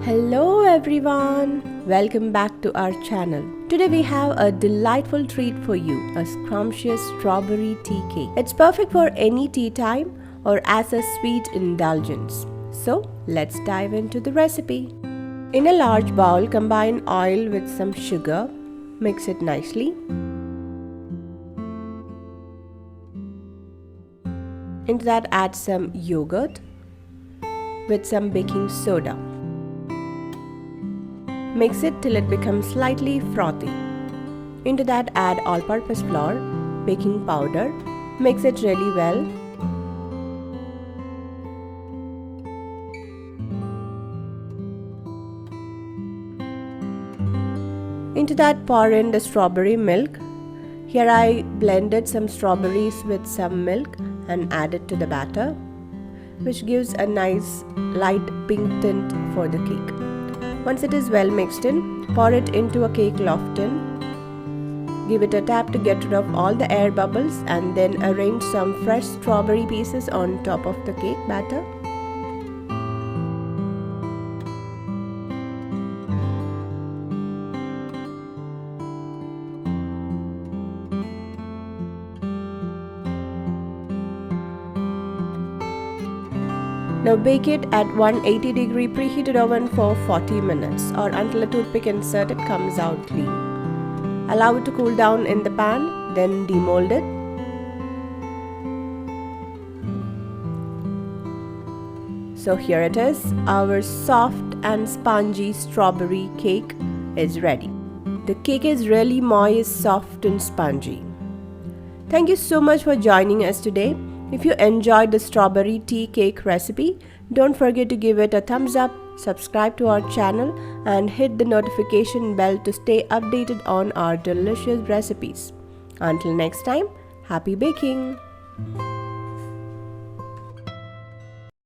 Hello everyone! Welcome back to our channel. Today we have a delightful treat for you, a scrumptious strawberry tea cake. It's perfect for any tea time or as a sweet indulgence. So let's dive into the recipe. In a large bowl, combine oil with some sugar. Mix it nicely. Into that add some yogurt with some baking soda. Mix it till it becomes slightly frothy. Into that add all-purpose flour, baking powder. Mix it really well. Into that pour in the strawberry milk. Here I blended some strawberries with some milk and added to the batter, which gives a nice light pink tint for the cake. Once it is well mixed in, pour it into a cake loaf tin. Give it a tap to get rid of all the air bubbles and then arrange some fresh strawberry pieces on top of the cake batter. Now bake it at 180-degree preheated oven for 40 minutes or until a toothpick inserted comes out clean. Allow it to cool down in the pan, then demold it. So here it is, our soft and spongy strawberry cake is ready. The cake is really moist, soft and spongy. Thank you so much for joining us today. If you enjoyed the strawberry tea cake recipe, don't forget to give it a thumbs up, subscribe to our channel and hit the notification bell to stay updated on our delicious recipes. Until next time, happy baking!